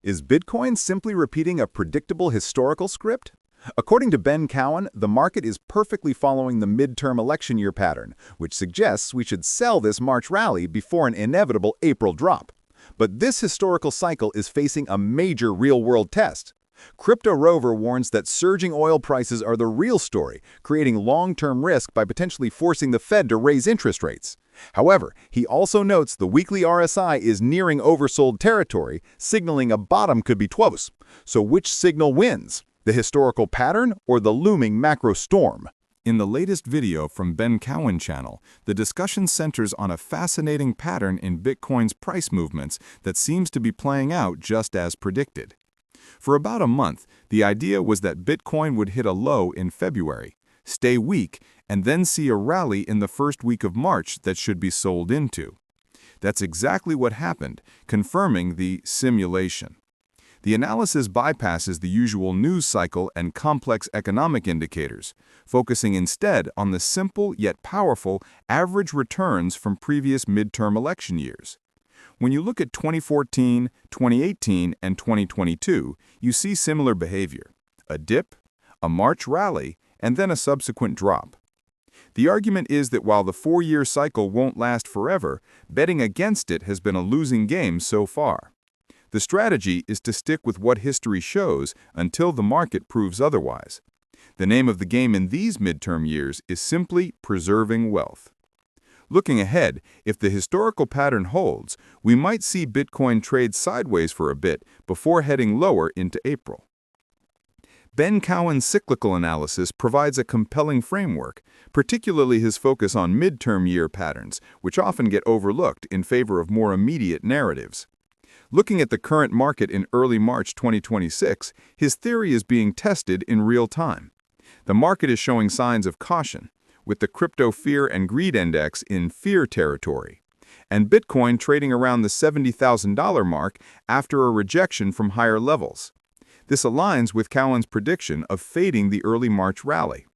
Is Bitcoin simply repeating a predictable historical script? According to Ben Cowen, the market is perfectly following the midterm election year pattern, which suggests we should sell this March rally before an inevitable April drop. But this historical cycle is facing a major real-world test. CryptoRover warns that surging oil prices are the real story, creating long-term risk by potentially forcing the Fed to raise interest rates. However, he also notes the weekly RSI is nearing oversold territory, signaling a bottom could be close. So which signal wins? The historical pattern or the looming macro storm? In the latest video from Ben Cowen channel, the discussion centers on a fascinating pattern in Bitcoin's price movements that seems to be playing out just as predicted. For about a month, the idea was that Bitcoin would hit a low in February, stay weak, and then see a rally in the first week of March that should be sold into. That's exactly what happened, confirming the simulation. The analysis bypasses the usual news cycle and complex economic indicators, focusing instead on the simple yet powerful average returns from previous midterm election years. When you look at 2014, 2018, and 2022, you see similar behavior: a dip, a March rally, and then a subsequent drop. The argument is that while the four-year cycle won't last forever, betting against it has been a losing game so far. The strategy is to stick with what history shows until the market proves otherwise. The name of the game in these midterm years is simply preserving wealth. Looking ahead, if the historical pattern holds, we might see Bitcoin trade sideways for a bit before heading lower into April. Ben Cowen's cyclical analysis provides a compelling framework, particularly his focus on midterm year patterns, which often get overlooked in favor of more immediate narratives. Looking at the current market in early March 2026, his theory is being tested in real time. The market is showing signs of caution, with the crypto fear and greed index in fear territory, and Bitcoin trading around the $70,000 mark after a rejection from higher levels. This aligns with Cowen's prediction of fading the early March rally.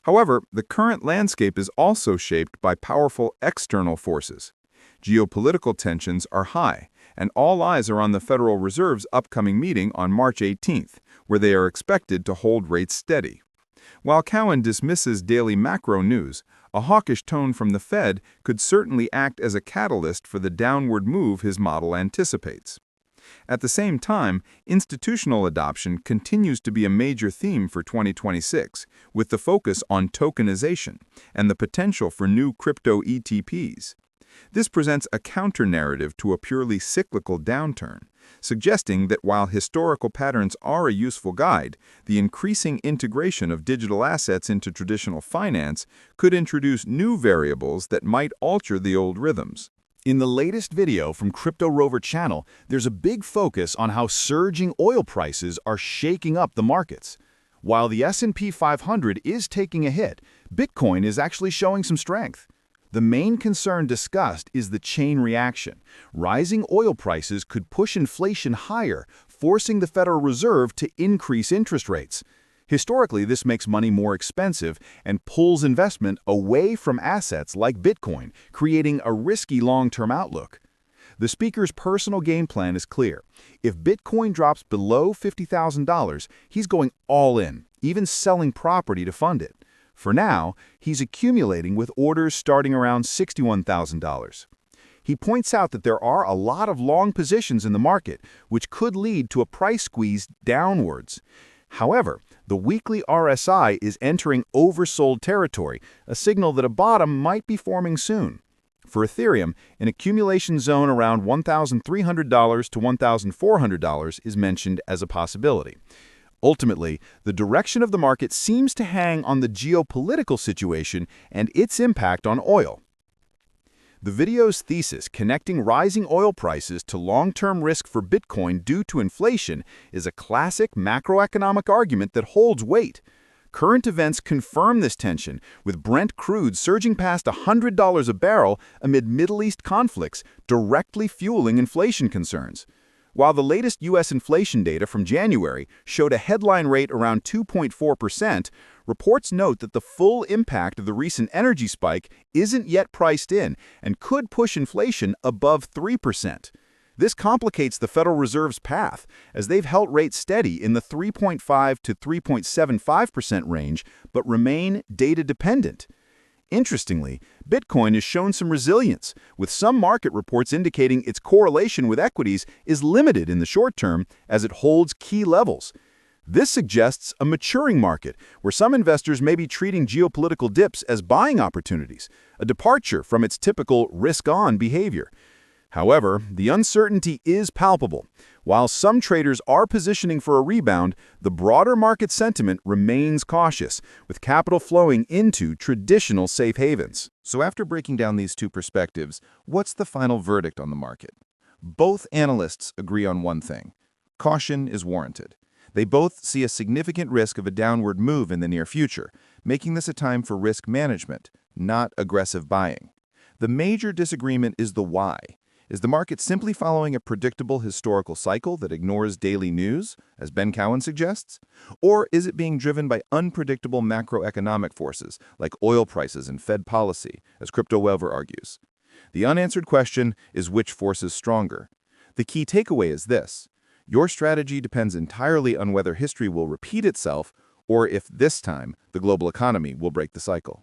However, the current landscape is also shaped by powerful external forces. Geopolitical tensions are high, and all eyes are on the Federal Reserve's upcoming meeting on March 18th, where they are expected to hold rates steady. While Cowen dismisses daily macro news, a hawkish tone from the Fed could certainly act as a catalyst for the downward move his model anticipates. At the same time, institutional adoption continues to be a major theme for 2026, with the focus on tokenization and the potential for new crypto ETPs. This presents a counter-narrative to a purely cyclical downturn, suggesting that while historical patterns are a useful guide, the increasing integration of digital assets into traditional finance could introduce new variables that might alter the old rhythms. In the latest video from CryptoRover channel, there's a big focus on how surging oil prices are shaking up the markets. While the S&P 500 is taking a hit, Bitcoin is actually showing some strength. The main concern discussed is the chain reaction. Rising oil prices could push inflation higher, forcing the Federal Reserve to increase interest rates. Historically, this makes money more expensive and pulls investment away from assets like Bitcoin, creating a risky long-term outlook. The speaker's personal game plan is clear. If Bitcoin drops below $50,000, he's going all in, even selling property to fund it. For now, he's accumulating with orders starting around $61,000. He points out that there are a lot of long positions in the market, which could lead to a price squeeze downwards. However, the weekly RSI is entering oversold territory, a signal that a bottom might be forming soon. For Ethereum, an accumulation zone around $1,300 to $1,400 is mentioned as a possibility. Ultimately, the direction of the market seems to hang on the geopolitical situation and its impact on oil. The video's thesis connecting rising oil prices to long-term risk for Bitcoin due to inflation is a classic macroeconomic argument that holds weight. Current events confirm this tension, with Brent crude surging past $100 a barrel amid Middle East conflicts, directly fueling inflation concerns. While the latest U.S. inflation data from January showed a headline rate around 2.4%, reports note that the full impact of the recent energy spike isn't yet priced in and could push inflation above 3%. This complicates the Federal Reserve's path, as they've held rates steady in the 3.5 to 3.75% range, but remain data-dependent. Interestingly, Bitcoin has shown some resilience, with some market reports indicating its correlation with equities is limited in the short term as it holds key levels. This suggests a maturing market, where some investors may be treating geopolitical dips as buying opportunities, a departure from its typical risk-on behavior. However, the uncertainty is palpable. While some traders are positioning for a rebound, the broader market sentiment remains cautious, with capital flowing into traditional safe havens. So after breaking down these two perspectives, what's the final verdict on the market? Both analysts agree on one thing: caution is warranted. They both see a significant risk of a downward move in the near future, making this a time for risk management, not aggressive buying. The major disagreement is the why. Is the market simply following a predictable historical cycle that ignores daily news, as Ben Cowen suggests? Or is it being driven by unpredictable macroeconomic forces, like oil prices and Fed policy, as CryptoRover argues? The unanswered question is which force is stronger. The key takeaway is this: your strategy depends entirely on whether history will repeat itself, or if this time the global economy will break the cycle.